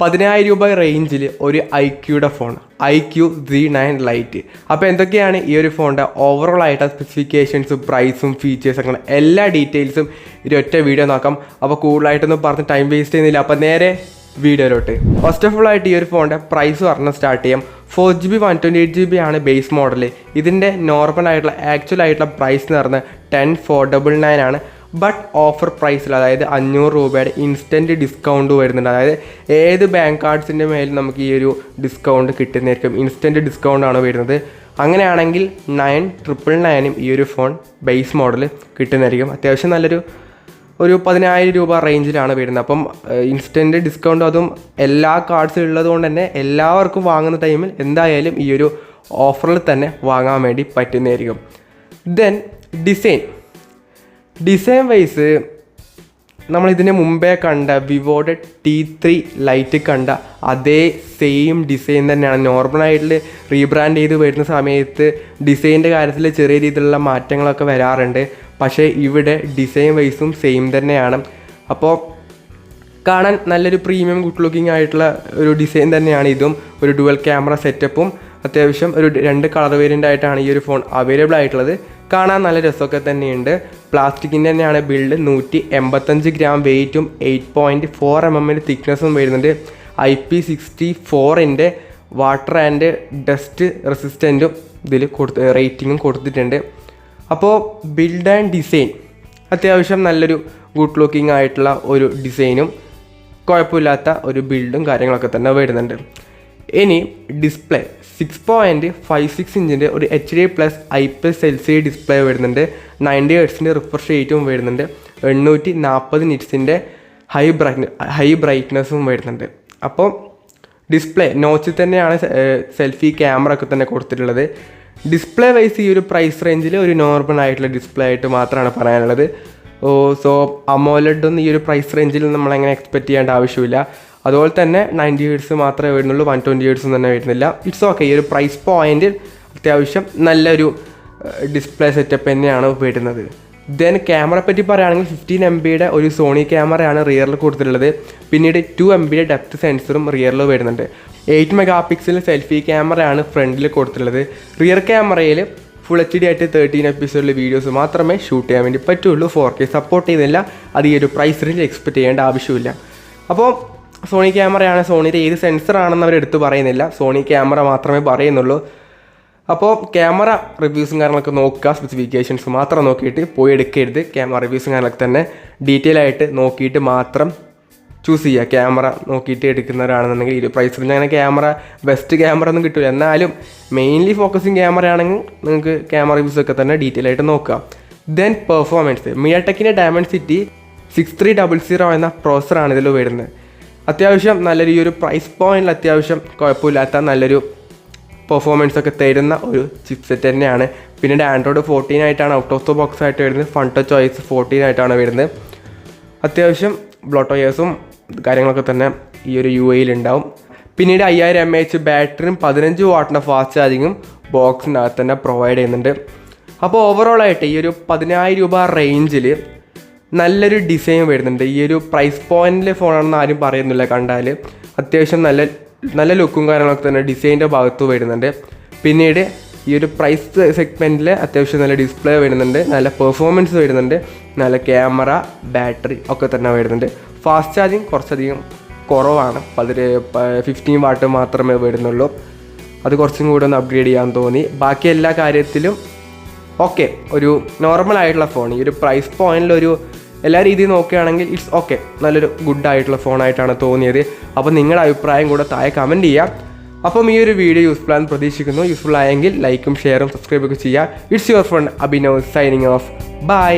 10,000 രൂപ റേഞ്ചിൽ ഒരു ഐക്യൂടെ ഫോൺ IQ Z9 ലൈറ്റ്. അപ്പോൾ എന്തൊക്കെയാണ് ഈ ഒരു ഫോണിൻ്റെ ഓവറോൾ ആയിട്ട് സ്പെസിഫിക്കേഷൻസും പ്രൈസും ഫീച്ചേഴ്സും അങ്ങനെ എല്ലാ ഡീറ്റെയിൽസും ഒറ്റ വീഡിയോ നോക്കാം. അപ്പോൾ കൂടുതലായിട്ടൊന്നും പറഞ്ഞ് ടൈം വേസ്റ്റ് ചെയ്യുന്നില്ല. അപ്പോൾ നേരെ വീഡിയോയിലോട്ട്. ഫസ്റ്റ് ഓഫ് ഓൾ ആയിട്ട് ഈ ഒരു ഫോണിൻ്റെ പ്രൈസ് പറഞ്ഞ് സ്റ്റാർട്ട് ചെയ്യാം. 4GB 128GB ആണ് ബേസ് മോഡൽ. ഇതിൻ്റെ നോർമൽ ആയിട്ടുള്ള ആക്ച്വൽ ആയിട്ടുള്ള പ്രൈസ് എന്ന് പറഞ്ഞാൽ 10,499 ആണ്. ബട്ട് ഓഫർ പ്രൈസിൽ അതായത് 500 രൂപയുടെ ഇൻസ്റ്റൻറ്റ് ഡിസ്കൗണ്ട് വരുന്നുണ്ട്. അതായത് ഏത് ബാങ്ക് കാർഡ്സിൻ്റെ മേലും നമുക്ക് ഈ ഒരു ഡിസ്കൗണ്ട് കിട്ടുന്നതായിരിക്കും. ഇൻസ്റ്റൻറ്റ് ഡിസ്കൗണ്ടാണ് വരുന്നത്. അങ്ങനെയാണെങ്കിൽ 9,999 ഈ ഒരു ഫോൺ ബേസ് മോഡൽ കിട്ടുന്നതായിരിക്കും. അത്യാവശ്യം നല്ലൊരു 10,000 രൂപ റേഞ്ചിലാണ് വരുന്നത്. അപ്പം ഇൻസ്റ്റൻറ്റ് ഡിസ്കൗണ്ട് അതും എല്ലാ കാർഡ്സും ഉള്ളത് കൊണ്ട് തന്നെ എല്ലാവർക്കും വാങ്ങുന്ന ടൈമിൽ എന്തായാലും ഈ ഒരു ഓഫറിൽ തന്നെ വാങ്ങാൻ വേണ്ടി പറ്റുന്നതായിരിക്കും. ദെൻ ഡിസൈൻ വൈസ് നമ്മളിതിന് മുമ്പേ കണ്ട വിവോയുടെ T3 ലൈറ്റ് കണ്ട അതേ സെയിം ഡിസൈൻ തന്നെയാണ്. നോർമലായിട്ട് റീബ്രാൻഡ് ചെയ്ത് വരുന്ന സമയത്ത് ഡിസൈനിൻ്റെ കാര്യത്തിൽ ചെറിയ രീതിയിലുള്ള മാറ്റങ്ങളൊക്കെ വരാറുണ്ട്. പക്ഷേ ഇവിടെ ഡിസൈൻ വൈസും സെയിം തന്നെയാണ്. അപ്പോൾ കാണാൻ നല്ലൊരു പ്രീമിയം ഗുഡ് ലുക്കിംഗ് ആയിട്ടുള്ള ഒരു ഡിസൈൻ തന്നെയാണ് ഇതും. ഒരു ഡുവൽ ക്യാമറ സെറ്റപ്പും അത്യാവശ്യം ഒരു 2 കളർ വേരിയൻ്റ് ആയിട്ടാണ് ഈ ഒരു ഫോൺ അവൈലബിൾ ആയിട്ടുള്ളത്. കാണാൻ നല്ല രസമൊക്കെ തന്നെയുണ്ട്. പ്ലാസ്റ്റിക്കിൻ്റെ തന്നെയാണ് ബിൽഡ്. 185 ഗ്രാം വെയ്റ്റും 8.4 mm തിക്നെസ്സും വരുന്നുണ്ട്. IP64 വാട്ടർ ആൻഡ് ഡസ്റ്റ് റെസിസ്റ്റൻറ്റും ഇതിൽ റേറ്റിങ്ങും കൊടുത്തിട്ടുണ്ട്. അപ്പോൾ ബിൽഡ് ആൻഡ് ഡിസൈൻ അത്യാവശ്യം നല്ലൊരു ഗുഡ് ലുക്കിംഗ് ആയിട്ടുള്ള ഒരു ഡിസൈനും കുഴപ്പമില്ലാത്ത ഒരു ബിൽഡും കാര്യങ്ങളൊക്കെ തന്നെ വരുന്നുണ്ട്. ഇനി ഡിസ്പ്ലേ 6.56 ഇഞ്ചിൻ്റെ ഒരു HD+ IPS LCD ഡിസ്പ്ലേ വരുന്നുണ്ട്. 90 Hz റിഫ്രഷ് റേറ്റും വരുന്നുണ്ട്. 840 നിറ്റ്സിൻ്റെ ഹൈ ബ്രൈറ്റ്നസ്സും വരുന്നുണ്ട്. അപ്പോൾ ഡിസ്പ്ലേ നോച്ചിൽ തന്നെയാണ് സെൽഫി ക്യാമറ ഒക്കെ തന്നെ കൊടുത്തിട്ടുള്ളത്. ഡിസ്പ്ലേ വൈസ് ഈ ഒരു പ്രൈസ് റേഞ്ചിൽ ഒരു നോർമൽ ആയിട്ടുള്ള ഡിസ്പ്ലേ ആയിട്ട് മാത്രമാണ് പറയാനുള്ളത്. സോ AMOLED ഒന്നും ഈ ഒരു പ്രൈസ് റേഞ്ചിൽ നമ്മളങ്ങനെ എക്സ്പെക്റ്റ് ചെയ്യേണ്ട ആവശ്യമില്ല. അതുപോലെ തന്നെ 90 Hz മാത്രമേ വരുന്നുള്ളൂ, 120 Hz തന്നെ വരുന്നില്ല. It's okay. ഈ ഒരു പ്രൈസ് പോയിന്റിൽ അത്യാവശ്യം നല്ലൊരു ഡിസ്പ്ലേ സെറ്റപ്പ് തന്നെയാണ് വരുന്നത്. ദെൻ ക്യാമറ പറ്റി പറയുകയാണെങ്കിൽ 15 MB ഒരു സോണി ക്യാമറയാണ് റിയറിൽ കൊടുത്തിട്ടുള്ളത്. പിന്നീട് 2 MB ഡെപ്ത് സെൻസറും റിയറിൽ വരുന്നുണ്ട്. 8 MP സെൽഫി ക്യാമറയാണ് ഫ്രണ്ടിൽ കൊടുത്തിട്ടുള്ളത്. റിയർ ക്യാമറയിൽ ഫുൾ HD ആയിട്ട് 13 എപ്പിസോഡിൽ വീഡിയോസ് മാത്രമേ ഷൂട്ട് ചെയ്യാൻ വേണ്ടി പറ്റുള്ളൂ. 4K സപ്പോർട്ട് ചെയ്യുന്നില്ല. അത് ഈ ഒരു പ്രൈസ് റേഞ്ചിൽ എക്സ്പെക്റ്റ് ചെയ്യേണ്ട ആവശ്യമില്ല. അപ്പോൾ സോണി ക്യാമറയാണ്. സോണിയുടെ ഏത് സെൻസറാണെന്ന് അവർ എടുത്ത് പറയുന്നില്ല. സോണി ക്യാമറ മാത്രമേ പറയുന്നുള്ളൂ. അപ്പോൾ ക്യാമറ റിവ്യൂസും കാര്യങ്ങളൊക്കെ നോക്കുക. സ്പെസിഫിക്കേഷൻസ് മാത്രം നോക്കിയിട്ട് പോയി എടുക്കരുത്. ക്യാമറ റിവ്യൂസും കാര്യങ്ങളൊക്കെ തന്നെ ഡീറ്റെയിൽ ആയിട്ട് നോക്കിയിട്ട് മാത്രം ചൂസ് ചെയ്യുക. ക്യാമറ നോക്കിയിട്ട് എടുക്കുന്നവരാണെന്നുണ്ടെങ്കിൽ ഈ ഒരു പ്രൈസ് റേഞ്ച് അങ്ങനെ ക്യാമറ ബെസ്റ്റ് ക്യാമറ ഒന്നും കിട്ടില്ല. എന്നാലും മെയിൻലി ഫോക്കസിങ് ക്യാമറ ആണെങ്കിൽ നിങ്ങൾക്ക് ക്യാമറ റിവ്യൂസ് ഒക്കെ തന്നെ ഡീറ്റെയിൽ ആയിട്ട് നോക്കാം. ദെൻ പെർഫോമൻസ് MediaTekൻ്റെ Dimensity 6300 എന്ന പ്രോസറാണ് ഇതിൽ വരുന്നത്. അത്യാവശ്യം നല്ലൊരു ഈ ഒരു പ്രൈസ് പോയിന്റിൽ അത്യാവശ്യം കുഴപ്പമില്ലാത്ത നല്ലൊരു പെർഫോമൻസ് ഒക്കെ തരുന്ന ഒരു ചിപ്സെറ്റ് തന്നെയാണ്. പിന്നീട് Android 14 ആയിട്ടാണ് ഔട്ട് ഓഫ് ദ ബോക്സ് ആയിട്ട് വരുന്നത്. FunTouch OS 14 ആയിട്ടാണ് വരുന്നത്. അത്യാവശ്യം ബ്ലോട്ടോയേഴ്സും കാര്യങ്ങളൊക്കെ തന്നെ ഈ ഒരു UIയിൽ ഉണ്ടാവും. പിന്നീട് 5000 mAh ബാറ്ററിയും 15 വാട്ടിൻ്റെ ഫാസ്റ്റ് ചാർജിങ്ങും ബോക്സിനകത്ത് തന്നെ പ്രൊവൈഡ് ചെയ്യുന്നുണ്ട്. അപ്പോൾ ഓവറോളായിട്ട് ഈ ഒരു 10,000 രൂപ റേഞ്ചിൽ നല്ലൊരു ഡിസൈൻ വരുന്നുണ്ട്. ഈ ഒരു പ്രൈസ് പോയിന്റിലെ ഫോണാണെന്ന് ആരും പറയുന്നില്ല. കണ്ടാൽ അത്യാവശ്യം നല്ല ലുക്കും കാര്യങ്ങളൊക്കെ തന്നെ ഡിസൈൻ്റെ ഭാഗത്ത് വരുന്നുണ്ട്. പിന്നീട് ഈ ഒരു പ്രൈസ് സെഗ്മെൻറ്റിൽ അത്യാവശ്യം നല്ല ഡിസ്പ്ലേ വരുന്നുണ്ട്, നല്ല പെർഫോമൻസ് വരുന്നുണ്ട്, നല്ല ക്യാമറ ബാറ്ററി ഒക്കെ തന്നെ വരുന്നുണ്ട്. ഫാസ്റ്റ് ചാർജിങ് കുറച്ചധികം കുറവാണ്. 15 വാട്ട് മാത്രമേ വരുന്നുള്ളൂ. അത് കുറച്ചും കൂടെ ഒന്ന് അപ്ഗ്രേഡ് ചെയ്യാൻ തോന്നി. ബാക്കി എല്ലാ കാര്യത്തിലും ഓക്കെ. ഒരു നോർമൽ ആയിട്ടുള്ള ഫോൺ ഈ ഒരു പ്രൈസ് പോയിന്റിൽ എല്ലാ രീതിയും നോക്കുകയാണെങ്കിൽ ഇറ്റ്സ് ഓക്കെ. നല്ലൊരു ഗുഡ് ആയിട്ടുള്ള ഫോണായിട്ടാണ് തോന്നിയത്. അപ്പോൾ നിങ്ങളുടെ അഭിപ്രായം കൂടെ താഴെ കമൻറ്റ് ചെയ്യാം. അപ്പം ഈ ഒരു വീഡിയോ യൂസ്ഫുൾ ആണെന്ന് പ്രതീക്ഷിക്കുന്നു. യൂസ്ഫുൾ ആയെങ്കിൽ ലൈക്കും ഷെയറും സബ്സ്ക്രൈബൊക്കെ ചെയ്യുക. It's your friend Abhinav signing off. By.